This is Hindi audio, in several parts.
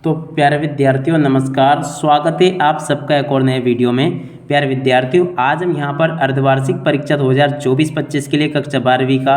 तो प्यारे विद्यार्थियों नमस्कार, स्वागत है आप सबका एक और नए वीडियो में। प्यारे विद्यार्थियों, आज हम यहाँ पर अर्धवार्षिक परीक्षा 2024-25 के लिए कक्षा 12वीं का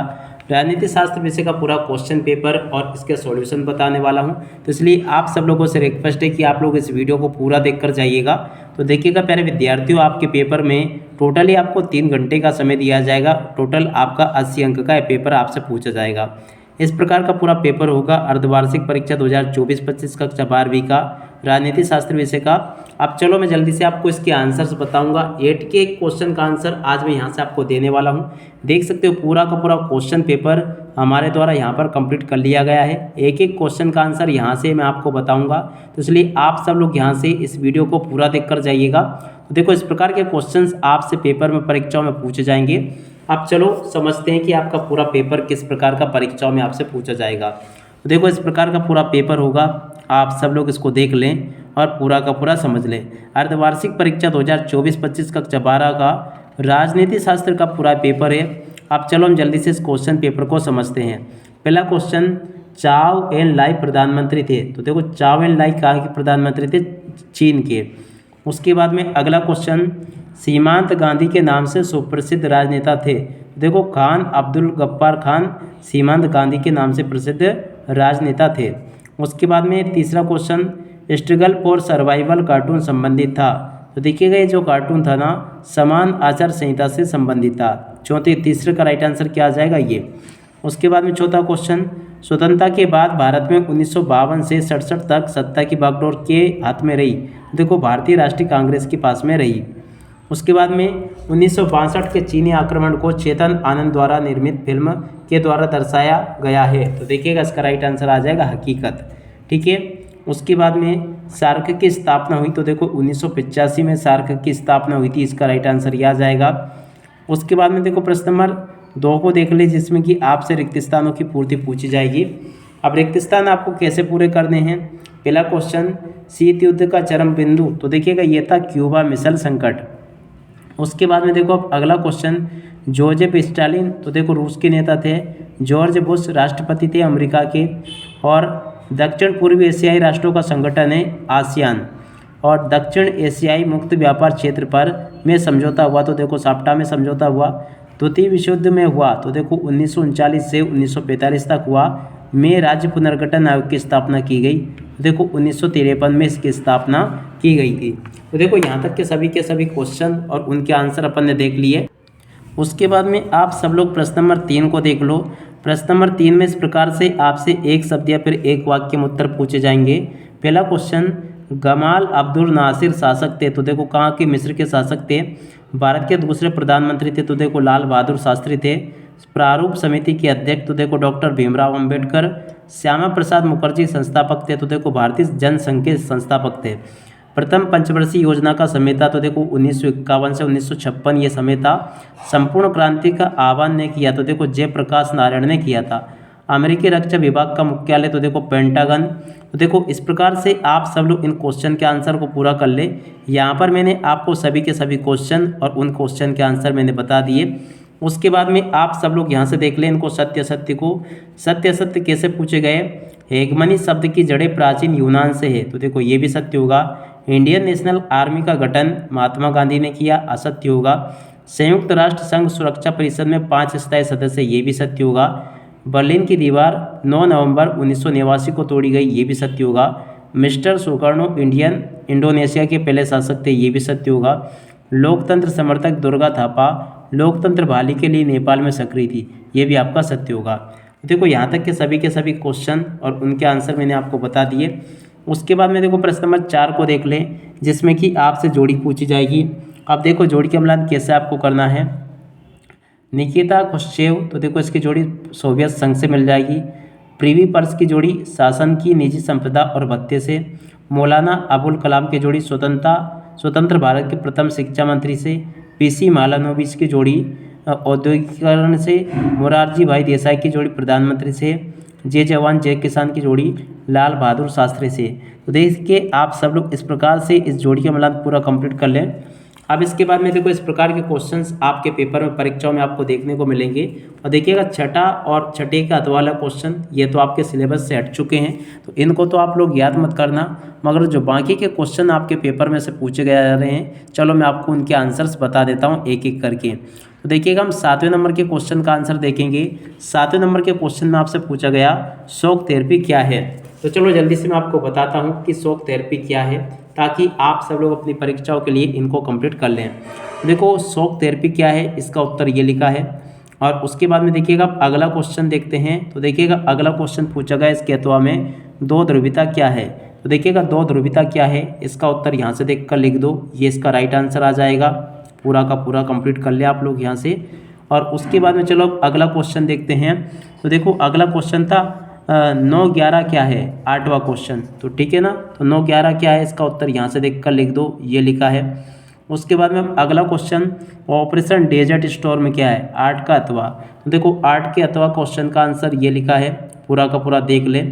राजनीति शास्त्र विषय का पूरा क्वेश्चन पेपर और इसके सॉल्यूशन बताने वाला हूँ। तो इसलिए आप सब लोगों से रिक्वेस्ट है कि आप लोग इस वीडियो को पूरा देखकर जाइएगा। तो देखिएगा प्यारे विद्यार्थियों, आपके पेपर में टोटली आपको 3 घंटे का समय दिया जाएगा। टोटल आपका 80 अंक का पेपर आपसे पूछा जाएगा। इस प्रकार का पूरा पेपर होगा अर्धवार्षिक परीक्षा 2024-25 कक्षा 12वीं का राजनीति शास्त्र विषय का। अब चलो मैं जल्दी से आपको इसके आंसर्स बताऊंगा। 8 के क्वेश्चन का आंसर आज मैं यहाँ से आपको देने वाला हूँ। देख सकते हो पूरा का पूरा क्वेश्चन पेपर हमारे द्वारा यहाँ पर कंप्लीट कर लिया गया है। एक एक क्वेश्चन का आंसर यहाँ से मैं आपको बताऊँगा, तो इसलिए आप सब लोग यहाँ से इस वीडियो को पूरा देख कर जाइएगा। तो देखो इस प्रकार के क्वेश्चन आपसे पेपर में परीक्षाओं में पूछे जाएंगे। अब चलो समझते हैं कि आपका पूरा पेपर किस प्रकार का परीक्षाओं में आपसे पूछा जाएगा। तो देखो इस प्रकार का पूरा पेपर होगा, आप सब लोग इसको देख लें और पूरा का पूरा समझ लें। अर्धवार्षिक परीक्षा 2024-25 कक्षा 12 का राजनीति शास्त्र का पूरा पेपर है। अब चलो हम जल्दी से इस क्वेश्चन पेपर को समझते हैं। पहला क्वेश्चन, चाओ एन लाई प्रधानमंत्री थे। तो देखो चाओ एन लाई कहाँ के प्रधानमंत्री थे? चीन के। उसके बाद में अगला क्वेश्चन, सीमांत गांधी के नाम से सुप्रसिद्ध राजनेता थे। देखो खान अब्दुल गफ्फार खान सीमांत गांधी के नाम से प्रसिद्ध राजनेता थे। उसके बाद में तीसरा question, struggle for survival cartoon संबंधित था। तो देखिएगा ये जो कार्टून था ना, समान आचार संहिता से संबंधित था। तीसरे का राइट आंसर क्या आ जाएगा ये। उसके बाद में चौथा क्वेश्चन, स्वतंत्रता के बाद भारत में 1952 से 67 तक सत्ता की बागडोर के हाथ में रही। देखो भारतीय राष्ट्रीय कांग्रेस के पास में रही। उसके बाद में 1962 के चीनी आक्रमण को चेतन आनंद द्वारा निर्मित फिल्म के द्वारा दर्शाया गया है। तो देखिएगा इसका राइट आंसर आ जाएगा हकीकत। ठीक है। उसके बाद में सार्क की स्थापना हुई। तो देखो 1985 में सार्क की स्थापना हुई थी, इसका राइट आंसर यह आ जाएगा। उसके बाद में देखो प्रश्न नंबर 2 को देख लीजिए, जिसमें कि आपसे रिक्त स्थानों की पूर्ति पूछी जाएगी। अब रिक्त स्थान आपको कैसे पूरे करने हैं। पहला क्वेश्चन, शीत युद्ध का चरम बिंदु। तो देखिएगा ये था क्यूबा मिसाइल संकट। उसके बाद में देखो अगला क्वेश्चन, जोसेफ स्टालिन। तो देखो रूस के नेता थे। जॉर्ज बुश राष्ट्रपति थे अमेरिका के। और दक्षिण पूर्वी एशियाई राष्ट्रों का संगठन है आसियान। और दक्षिण एशियाई मुक्त व्यापार क्षेत्र पर में समझौता हुआ। तो देखो साप्टा में समझौता हुआ। द्वितीय विश्व युद्ध में हुआ। तो देखो 1939 से 1945 तक हुआ में राज्य पुनर्गठन आयोग की स्थापना की गई। देखो 1953 में इसकी स्थापना की गई थी। तो देखो यहाँ तक के सभी क्वेश्चन और उनके आंसर अपन ने देख लिए। उसके बाद में आप सब लोग प्रश्न नंबर 3 को देख लो। प्रश्न नंबर 3 में इस प्रकार से आपसे एक शब्द या फिर एक वाक्य में उत्तर पूछे जाएंगे। पहला क्वेश्चन, गमाल अब्दुल नासिर शासक थे। तो देखो कहाँ के? मिस्र के शासक थे। भारत के दूसरे प्रधानमंत्री थे। तो देखो लाल बहादुर शास्त्री थे। प्रारूप समिति के अध्यक्ष तो देखो डॉक्टर भीमराव अंबेडकर। श्यामा प्रसाद मुखर्जी संस्थापक थे। तो देखो भारतीय जनसंघ के संस्थापक थे। प्रथम पंचवर्षीय योजना का समय था। तो देखो 1951 से 1956 ये समय था। संपूर्ण क्रांति का आह्वान ने किया। तो देखो जयप्रकाश नारायण ने किया था। अमेरिकी रक्षा विभाग का मुख्यालय तो देखो पेंटागन। तो देखो इस प्रकार से आप सब लोग इन क्वेश्चन के आंसर को पूरा कर ले। यहाँ पर मैंने आपको सभी के सभी क्वेश्चन और उन क्वेश्चन के आंसर मैंने बता दिए। उसके बाद में आप सब लोग यहाँ से देख लें इनको सत्य असत्य कैसे पूछे गए। हेगमनी शब्द की जड़ें प्राचीन यूनान से है। तो देखो ये भी सत्य होगा। इंडियन नेशनल आर्मी का गठन महात्मा गांधी ने किया, असत्य होगा। संयुक्त राष्ट्र संघ सुरक्षा परिषद में 5 स्थायी सदस्य, ये भी सत्य होगा। बर्लिन की दीवार 9 नवंबर 1989 को तोड़ी गई, ये भी सत्य होगा। मिस्टर सुकर्णो इंडोनेशिया के पहले शासक थे, ये भी सत्य होगा। लोकतंत्र समर्थक दुर्गा थापा लोकतंत्र बहाली के लिए नेपाल में सक्रिय थी, ये भी आपका सत्य होगा। देखो यहाँ तक के सभी क्वेश्चन और उनके आंसर मैंने आपको बता दिए। उसके बाद में देखो प्रश्न नंबर 4 को देख लें, जिसमें कि आपसे जोड़ी पूछी जाएगी। अब देखो जोड़ी के अम्लान कैसे आपको करना है। निकिता खुश्चेव, तो देखो इसकी जोड़ी सोवियत संघ से मिल जाएगी। प्रिवी पर्स की जोड़ी शासन की निजी संपदा और भत्ते से। मौलाना अबुल कलाम की जोड़ी स्वतंत्र भारत के प्रथम शिक्षा मंत्री से। पीसी महालनोबिस की जोड़ी औद्योगिकरण से। मोरारजी भाई देसाई की जोड़ी प्रधानमंत्री से। जय जवान जय किसान की जोड़ी लाल बहादुर शास्त्री से। तो देखिए आप सब लोग इस प्रकार से इस जोड़ी का मिलान पूरा कंप्लीट कर लें। अब इसके बाद में देखो इस प्रकार के क्वेश्चंस आपके पेपर में परीक्षाओं में आपको देखने को मिलेंगे। और देखिएगा छठा और छठे का अथवा वाला क्वेश्चन ये तो आपके सिलेबस से हट चुके हैं, तो इनको तो आप लोग याद मत करना, मगर जो बाकी के क्वेश्चन आपके पेपर में से पूछे गए जा रहे हैं, चलो मैं आपको उनके आंसर्स बता देता हूँ एक एक करके। तो देखिएगा हम 7वें नंबर के क्वेश्चन का आंसर देखेंगे। 7वें नंबर के क्वेश्चन में आपसे पूछा गया शॉक थेरेपी क्या है। तो चलो जल्दी से मैं आपको बताता हूँ कि शॉक थेरेपी क्या है, ताकि आप सब लोग अपनी परीक्षाओं के लिए इनको कंप्लीट कर लें। देखो शॉक थेरेपी क्या है, इसका उत्तर ये लिखा है। और उसके बाद में देखिएगा अगला क्वेश्चन देखते हैं। तो देखिएगा अगला क्वेश्चन पूछा गया इसके अथवा में दो ध्रुवीयता क्या है। तो देखिएगा दो ध्रुवीयता क्या है, इसका उत्तर यहाँ से देख कर लिख दो, ये इसका राइट आंसर आ जाएगा। पूरा का पूरा कंप्लीट कर ले आप लोग यहाँ से। और उसके बाद में चलो अगला क्वेश्चन देखते हैं। तो देखो अगला क्वेश्चन था 9-11 क्या है, 8वां क्वेश्चन। तो ठीक है ना, तो 9-11 क्या है, इसका उत्तर यहाँ से देख कर लिख दो, ये लिखा है। उसके बाद में अगला क्वेश्चन ऑपरेशन डेजर्ट स्टॉर्म क्या है, 8 का अथवा। तो देखो 8 के अथवा क्वेश्चन का आंसर ये लिखा है, पूरा का पूरा देख ले।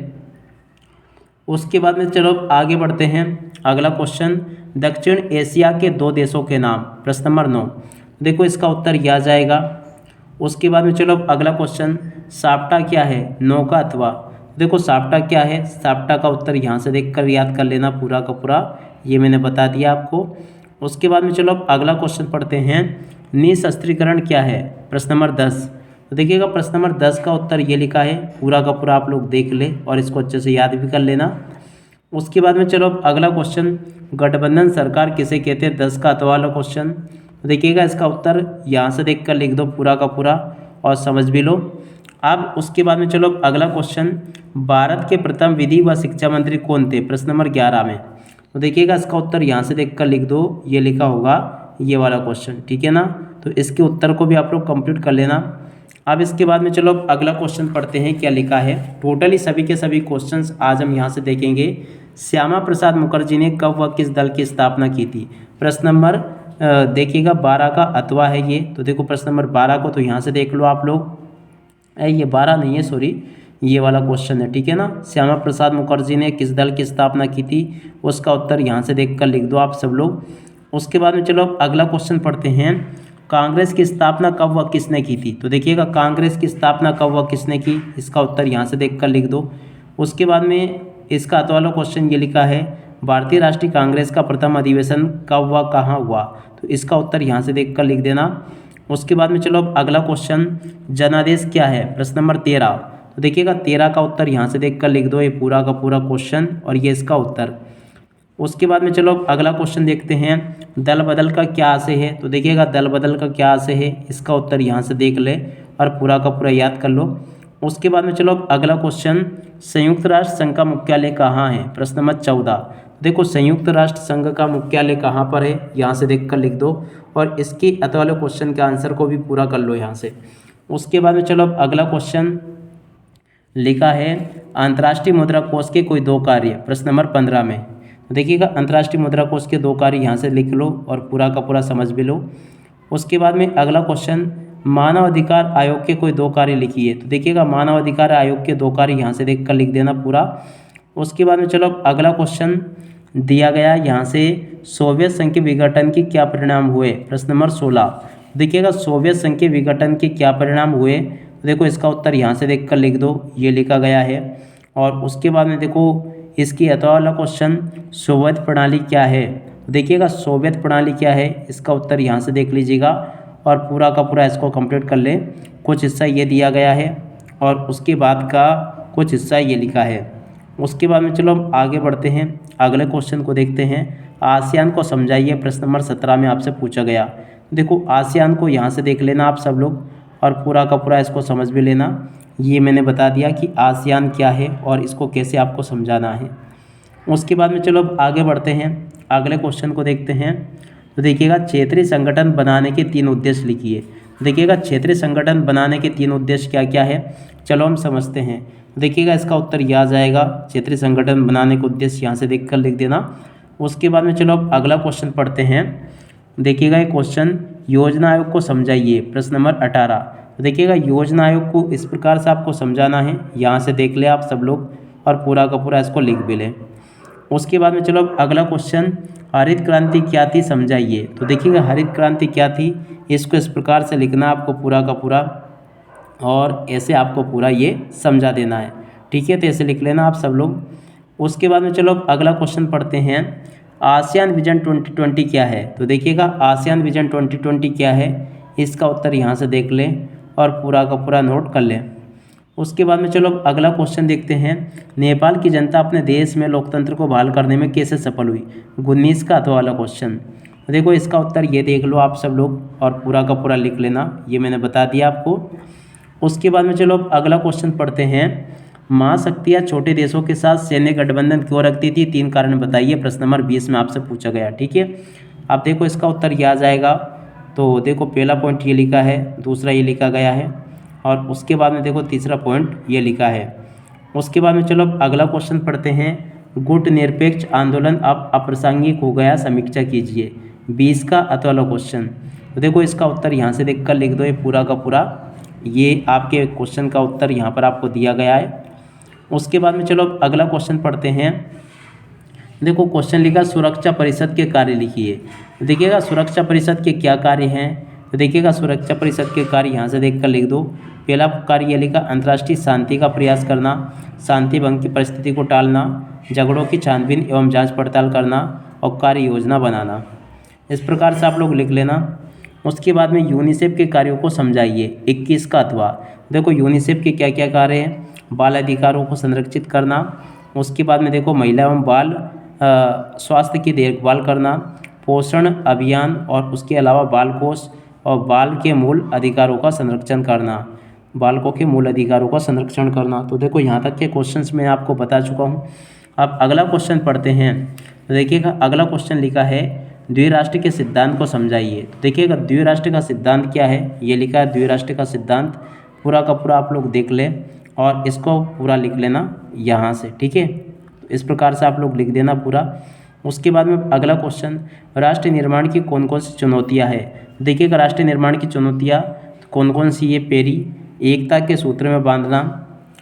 उसके बाद में चलो आगे बढ़ते हैं। अगला क्वेश्चन दक्षिण एशिया के 2 देशों के नाम, प्रश्न नंबर 9। देखो इसका उत्तर यह आ जाएगा। उसके बाद में चलो अगला क्वेश्चन साप्टा क्या है, 9 का अथवा। देखो साप्टा क्या है, साप्टा का उत्तर यहाँ से देखकर याद कर लेना पूरा का पूरा, ये मैंने बता दिया आपको। उसके बाद में चलो अगला क्वेश्चन पढ़ते हैं निःशस्त्रीकरण क्या है, प्रश्न नंबर 10। तो देखिएगा प्रश्न नंबर 10 का उत्तर ये लिखा है, पूरा का पूरा आप लोग देख ले और इसको अच्छे से याद भी कर लेना। उसके बाद में चलो अगला क्वेश्चन गठबंधन सरकार किसे कहते हैं, 10 का अथवा वाला क्वेश्चन। तो देखिएगा इसका उत्तर यहाँ से देख कर लिख दो पूरा का पूरा और समझ भी लो। अब उसके बाद में चलो अगला क्वेश्चन भारत के प्रथम विधि व शिक्षा मंत्री कौन थे, प्रश्न नंबर 11 में। तो देखिएगा इसका उत्तर यहाँ से देख कर लिख दो, ये लिखा होगा ये वाला क्वेश्चन, ठीक है ना। तो इसके उत्तर को भी आप लोग कंप्लीट कर लेना। अब इसके बाद में चलो अगला क्वेश्चन पढ़ते हैं क्या लिखा है। टोटली सभी के सभी क्वेश्चंस आज हम यहाँ से देखेंगे। श्यामा प्रसाद मुखर्जी ने कब व किस दल की स्थापना की थी, प्रश्न नंबर देखिएगा 12 का अथवा है ये। तो देखो प्रश्न नंबर 12 को तो यहाँ से देख लो आप लोग, ये 12 नहीं है सॉरी, ये वाला क्वेश्चन है, ठीक है ना। श्यामा प्रसाद मुखर्जी ने किस दल की स्थापना की थी, उसका उत्तर यहाँ से देख कर लिख दो आप सब लोग। उसके बाद में चलो अगला क्वेश्चन पढ़ते हैं कांग्रेस की स्थापना कब व किसने की थी। तो देखिएगा कांग्रेस की स्थापना कब व किसने की, इसका उत्तर यहाँ से देख कर लिख दो। उसके बाद में इसका अथवा वाला क्वेश्चन ये लिखा है भारतीय राष्ट्रीय कांग्रेस का प्रथम अधिवेशन कब व कहाँ हुआ। तो इसका उत्तर यहाँ से देख कर लिख देना। उसके बाद में चलो अगला क्वेश्चन जनादेश क्या है, प्रश्न नंबर 13। तो देखिएगा 13 का उत्तर यहाँ से देख कर लिख दो, ये पूरा का पूरा क्वेश्चन और ये इसका उत्तर। उसके बाद में चलो अगला क्वेश्चन देखते हैं दल बदल का क्या आशय है। तो देखिएगा दल बदल का क्या आशय है, इसका उत्तर यहाँ से देख ले और पूरा का पूरा याद कर लो। उसके बाद में चलो अगला क्वेश्चन संयुक्त राष्ट्र संघ का मुख्यालय कहाँ है, प्रश्न नंबर 14। देखो संयुक्त राष्ट्र संघ का मुख्यालय कहाँ पर है, यहाँ से देख कर लिख दो और इसके अथवा वाले क्वेश्चन के आंसर को भी पूरा कर लो यहाँ से। उसके बाद में चलो अगला क्वेश्चन लिखा है अंतर्राष्ट्रीय मुद्रा कोष के कोई 2 कार्य, प्रश्न नंबर 15 में। देखिएगा अंतर्राष्ट्रीय मुद्रा कोष के 2 कार्य यहाँ से लिख लो और पूरा का पूरा समझ भी लो। उसके बाद में अगला क्वेश्चन मानव अधिकार आयोग के कोई 2 कार्य लिखिए। तो देखिएगा मानव अधिकार आयोग के 2 कार्य यहाँ से देख कर लिख देना पूरा। उसके बाद में चलो अगला क्वेश्चन दिया गया यहाँ से सोवियत संघ के विघटन के क्या परिणाम हुए, प्रश्न नंबर 16। देखिएगा सोवियत संघ के विघटन के क्या परिणाम हुए, देखो इसका उत्तर यहाँ से देख कर लिख दो, ये लिखा गया है। और उसके बाद में देखो इसकी अथवा वाला क्वेश्चन सोवियत प्रणाली क्या है। देखिएगा सोवियत प्रणाली क्या है, इसका उत्तर यहाँ से देख लीजिएगा और पूरा का पूरा इसको कंप्लीट कर ले। कुछ हिस्सा ये दिया गया है और उसके बाद का कुछ हिस्सा ये लिखा है। उसके बाद में चलो हम आगे बढ़ते हैं, अगले क्वेश्चन को देखते हैं। आसियान को समझाइए, प्रश्न नंबर 17 में आपसे पूछा गया। देखो आसियान को यहाँ से देख लेना आप सब लोग और पूरा का पूरा इसको समझ भी लेना। ये मैंने बता दिया कि आसियान क्या है और इसको कैसे आपको समझाना है। उसके बाद में चलो अब आगे बढ़ते हैं, अगले क्वेश्चन को देखते हैं। तो देखिएगा क्षेत्रीय संगठन बनाने के 3 उद्देश्य लिखिए। देखिएगा क्षेत्रीय संगठन बनाने के 3 उद्देश्य क्या क्या है, चलो हम समझते हैं। देखिएगा इसका उत्तर यह आ जाएगा, क्षेत्रीय संगठन बनाने के उद्देश्य यहाँ से देख कर लिख देना। उसके बाद में चलो अब अगला क्वेश्चन पढ़ते हैं। देखिएगा ये क्वेश्चन योजना आयोग को समझाइए, प्रश्न नंबर 18। देखिएगा योजना आयोग को इस प्रकार से आपको समझाना है, यहाँ से देख ले आप सब लोग और पूरा का पूरा इसको लिख भी लें। उसके बाद में चलो अब अगला क्वेश्चन, हरित क्रांति क्या थी समझाइए। तो देखिएगा हरित क्रांति क्या थी, इसको इस प्रकार से लिखना आपको पूरा का पूरा, और ऐसे आपको पूरा ये समझा देना है, ठीक है। तो ऐसे लिख लेना आप सब लोग। उसके बाद में चलो अब अगला क्वेश्चन पढ़ते हैं, आसियान विजन 2020 क्या है। तो देखिएगा आसियान विजन 2020 क्या है, इसका उत्तर यहाँ से देख लें और पूरा का पूरा नोट कर लें। उसके बाद में चलो अब अगला क्वेश्चन देखते हैं, नेपाल की जनता अपने देश में लोकतंत्र को बहाल करने में कैसे सफल हुई। 19 का अथवा वाला क्वेश्चन। देखो इसका उत्तर ये देख लो आप सब लोग और पूरा का पूरा लिख लेना, ये मैंने बता दिया आपको। उसके बाद में चलो अब अगला क्वेश्चन पढ़ते हैं, महाशक्तियाँ छोटे देशों के साथ सैन्य गठबंधन क्यों रखती थी, 3 कारण बताइए। प्रश्न नंबर 20 में आपसे पूछा गया, ठीक है। अब देखो इसका उत्तर क्या आ जाएगा। तो देखो पहला पॉइंट ये लिखा है, दूसरा ये लिखा गया है, और उसके बाद में देखो तीसरा पॉइंट ये लिखा है। उसके बाद में चलो अब अगला क्वेश्चन पढ़ते हैं, गुट निरपेक्ष आंदोलन अब अप्रासंगिक हो गया, समीक्षा कीजिए। 20 का अथवा वाला क्वेश्चन। तो देखो इसका उत्तर यहाँ से देख कर लिख दो, ये पूरा का पूरा ये आपके क्वेश्चन का उत्तर यहाँ पर आपको दिया गया है। उसके बाद में चलो अब अगला क्वेश्चन पढ़ते हैं। देखो क्वेश्चन लिखा, सुरक्षा परिषद के कार्य लिखिए। देखिएगा सुरक्षा परिषद के क्या कार्य हैं। तो देखिएगा सुरक्षा परिषद के कार्य यहाँ से देख कर लिख दो। पहला कार्य ये लिखा, अंतर्राष्ट्रीय शांति का प्रयास करना, शांति भंग की परिस्थिति को टालना, झगड़ों की छानबीन एवं जांच पड़ताल करना और कार्य योजना बनाना। इस प्रकार से आप लोग लिख लेना। उसके बाद में यूनिसेफ के कार्यों को समझाइए। 21 का अथवा। देखो यूनिसेफ के क्या क्या कार्य हैं, बाल अधिकारों को संरक्षित करना, उसके बाद में देखो महिला एवं बाल स्वास्थ्य की देखभाल करना, पोषण अभियान, और उसके अलावा बाल कोष और बाल के मूल अधिकारों का संरक्षण करना, बालकों के मूल अधिकारों का संरक्षण करना। तो देखो यहाँ तक के क्वेश्चंस मैं आपको बता चुका हूँ। अब अगला क्वेश्चन पढ़ते हैं। तो देखिएगा अगला क्वेश्चन लिखा है, द्विराष्ट्र के सिद्धांत को समझाइए। तो देखिएगा द्विराष्ट्र का सिद्धांत क्या है, ये लिखा है द्विराष्ट्र का सिद्धांत, पूरा का पूरा आप लोग देख लें और इसको पूरा लिख लेना यहाँ से, ठीक है। इस प्रकार से आप लोग लिख देना पूरा। उसके बाद में अगला क्वेश्चन, राष्ट्र निर्माण की कौन कौन सी चुनौतियाँ है। देखिएगा राष्ट्र निर्माण की चुनौतियाँ कौन कौन सी, ये पहली एकता के सूत्र में बांधना,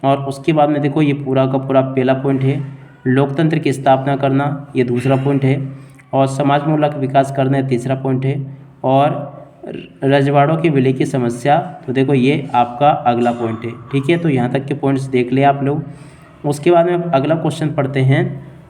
और उसके बाद में देखो ये पूरा का पूरा पहला पॉइंट है, लोकतंत्र की स्थापना करना, ये दूसरा पॉइंट है, और समाजमूलक विकास करना है तीसरा पॉइंट है, और रजवाड़ों के विलय की समस्या, तो देखो ये आपका अगला पॉइंट है, ठीक है। तो यहाँ तक के पॉइंट्स देख ले आप लोग। उसके बाद में अगला क्वेश्चन पढ़ते हैं।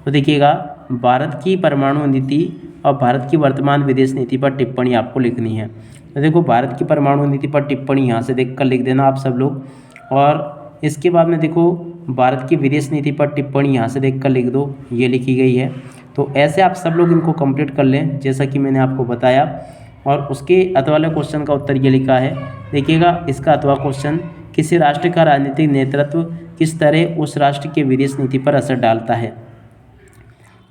तो देखिएगा भारत की परमाणु नीति और भारत की वर्तमान विदेश नीति पर टिप्पणी आपको लिखनी है। तो देखो भारत की परमाणु नीति पर टिप्पणी यहाँ से देख कर लिख देना आप सब लोग, और इसके बाद में देखो भारत की विदेश नीति पर टिप्पणी यहाँ से देख कर लिख दो, ये लिखी गई है। तो ऐसे आप सब लोग इनको कंप्लीट कर लें जैसा कि मैंने आपको बताया। और उसके अथवा वाले क्वेश्चन का उत्तर ये लिखा है। देखिएगा इसका अथवा क्वेश्चन, किसी राष्ट्र का राजनीतिक नेतृत्व किस तरह उस राष्ट्र की विदेश नीति पर असर डालता है।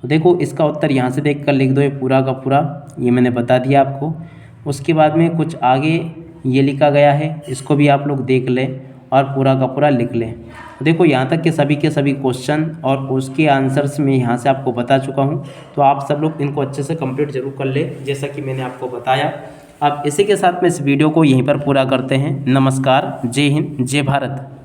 तो देखो इसका उत्तर यहाँ से देख कर लिख दो, ये पूरा का पूरा ये मैंने बता दिया आपको। उसके बाद में कुछ आगे ये लिखा गया है, इसको भी आप लोग देख लें और पूरा का पूरा लिख लें। देखो यहाँ तक के सभी क्वेश्चन और उसके आंसर्स मैं यहाँ से आपको बता चुका हूँ। तो आप सब लोग इनको अच्छे से कंप्लीट जरूर कर ले जैसा कि मैंने आपको बताया। अब इसी के साथ में इस वीडियो को यहीं पर पूरा करते हैं। नमस्कार, जय हिंद, जय भारत।